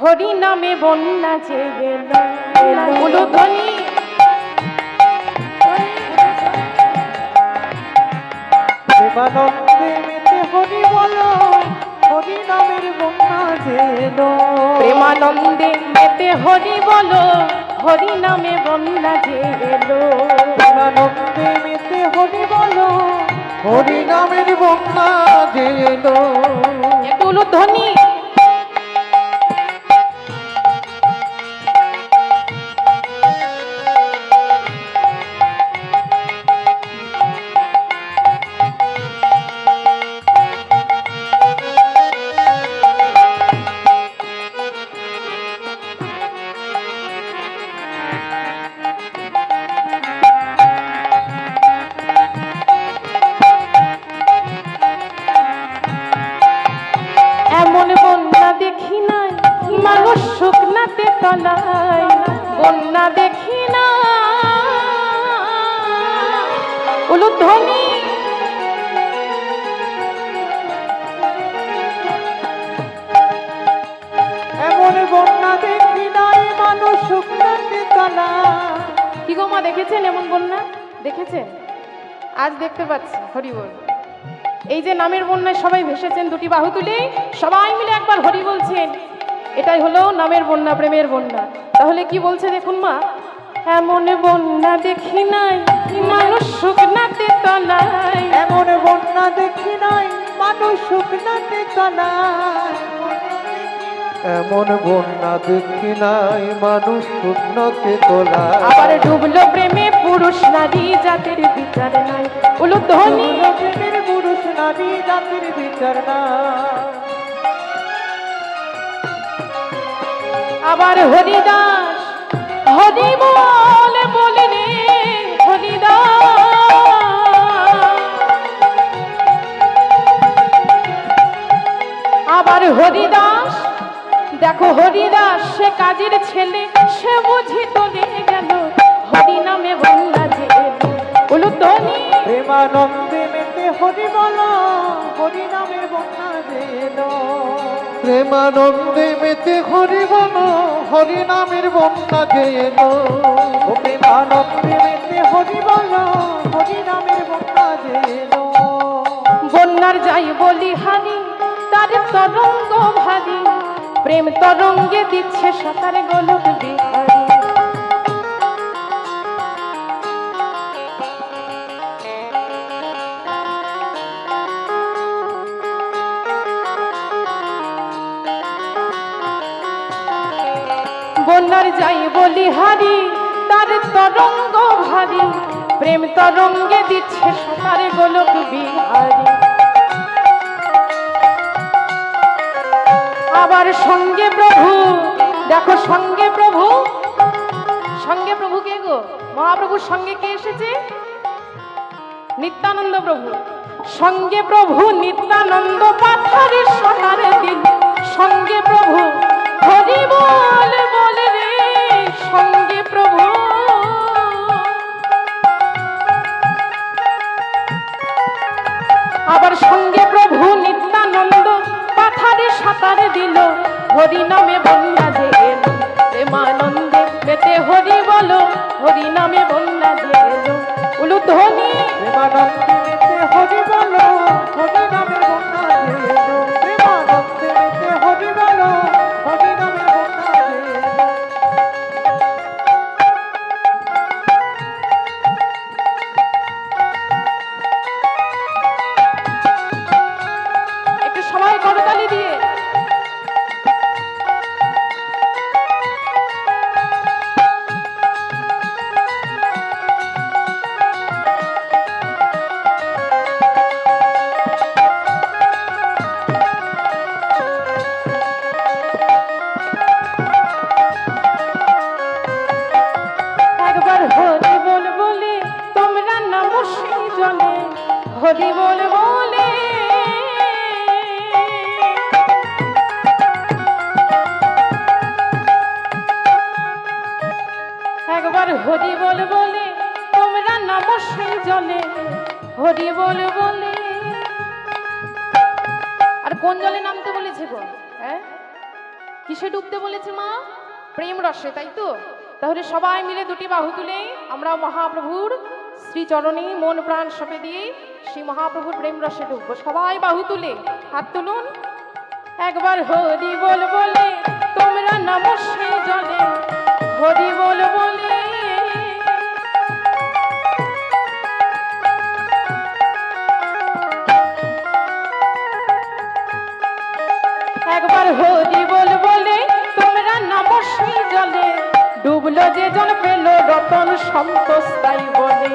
হরি নামে বন্যা যে গেল উলুধ্বনি প্রেমানন্দে মেতে হরি বলো, হরি নামের বন্যা যে এলো। প্রেমানন্দে মেতে হরি বলো, হরি নামে বন্যা যে এলো। প্রেমানন্দে মেতে হরি বলো, হরি নামের বন্যা যে এলো। একটু উলুধ্বনি এমন বন্যা দেখি নাই মানুষ শুকনাতে তলায়, বন্যা দেখি না উলুধ্বনি এমন বন্যা দেখি নাই মানুষ শুকনাতে তলা। কি গো মা, দেখেছেন এমন বন্যা? দেখেছেন? আজ দেখতে পাচ্ছি। হরি বল। এই যে নামের বন্যায় সবাই ভেসেছেন, দুটি বাহু তুলে সবাই মিলে একবার হরি বলছেন। এটাই হলো নামের বন্যা, প্রেমের বন্যা। তাহলে কি বলছে দেখুন মা, এমন বন্যা দেখি নাই মানুষ শুকনাতে তলায়। এমন বন্যা দেখি নাই মানুষ শুকনাতে তলা। এমন বন্যা দেখি নাই মানুষ শুকনাতে তোলা। আবার ডুবলো প্রেমে পুরুষ নারী জাতির বিচার নাই উলুধ্বনি। প্রেমের পুরুষ নারী জাতির বিচার না। আবার হরিদাস হরি বল বলে রে হরিদাস। আবার হরিদাস, দেখো হরিদাস সে কাজের ছেলে, সে বুঝি তোলে গেল হরি নামে বন্যা যে এলো উলুধ্বনি। প্রেমানন্দে মেতে হরি বলো, হরি নামের বন্যা যে এলো। প্রেমানন্দে মেতে হরি বলো, হরি নামের বন্যা যে এলো। প্রেমানন্দে মেতে হরি বলো, হরি নামের বন্যা যে এলো। বন্যার যাই বলি হারি, তার তরঙ্গ ভারী, প্রেম তরঙ্গে দিচ্ছে সাঁতার গোলক বিহারী। বন্যার যাই বলি হারি, তার তরঙ্গ ভারী, প্রেম তরঙ্গে দিচ্ছে সাঁতার গোলক বিহারী। আবার সঙ্গে প্রভু, দেখো সঙ্গে প্রভু, সঙ্গে প্রভু কে গো? মহাপ্রভুর সঙ্গে কে এসেছে? নিত্যানন্দ প্রভু। সঙ্গে প্রভু নিত্যানন্দ পাথারে সোনার দিন, সঙ্গে প্রভু হরি বল বলে রে সঙ্গে প্রভু। আবার সঙ্গে প্রভু নিত্যানন্দ পাথারে সাঁতারে দিল, হরি নামে বন্যা যে এলো। প্রেমানন্দে মেতে হরি বলো, হরি নামে বন্যা যে এলো উলুধ্বনি। প্রেমানন্দে মেতে হরি বলো, হরি নামের বন্যা যে এলো। প্রেমানন্দে মেতে হরি বলো, হরি নামের বন্যা যে এলো। একটু সবাই করতালি দিয়ে একবার হরি বল বলে তোমরা নাম সেই জলে, হরি বল বলে একবার হরি বল বলে তোমরা নাম সেই জলে, হরি বল বলে। আর কোন জলে নামতে বলেছে গো? হ্যাঁ, কিসে ডুবতে বলেছে মা? প্রেম রসে, তাই তো? তাহলে সবাই মিলে দুটি বাহু তুলে আমরা মহাপ্রভুর শ্রীচরণে মন প্রাণ সঁপে দিয়ে সেই মহাপ্রভুর প্রেম রসে ডুববো। সবাই বাহু তুলে হাত তুলুন। একবার হরি বল বলে তোমরা নামো সে জলে, হরি বল বলে একবার হরি বল বলে তোমরা নামো সেই জলে, ডুবলো যে জন পেল রতন সন্তোষ তাই বলে।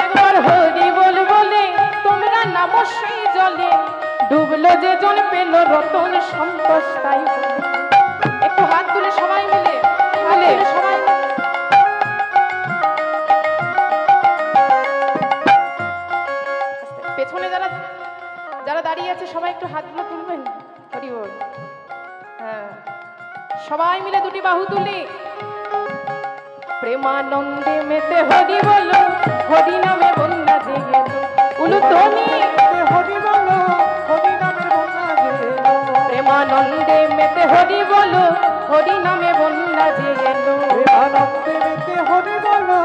একবার হরি বল বলে তোমরা নামো সেই জলে, ডুবলো যে জন পেল রতন সন্তোষ তাই বলে। একটু হাত তুলে সবাই মিলে, মিলে সবাই পেছনে যারা যারা দাঁড়িয়ে আছে সবাই একটু হাতগুলো তুলবেন। হরি বল। হ্যাঁ, সবাই মিলে দুটি বাহু তুলি। প্রেমানন্দে মেতে হরি বল, হরি নামে বন্যা জেগে উলুধ্বনি, হরি বলো হরি নামের বন্যা জেগে এলো। প্রেমানন্দে মেতে হরি বল, হরি নামে বন্যা জেগে প্রেমানন্দে মেতে হরি বলো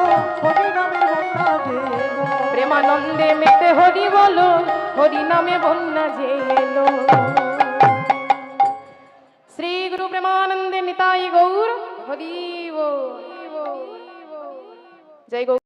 হরি নামের বন্যা জেগে এলো। প্রেমানন্দে মেতে হরি বল, হরি নামে বন্যা জেগে শ্রী গুরু প্রেমানন্দে নিতাই গৌর হরি বল। জয় গৌর।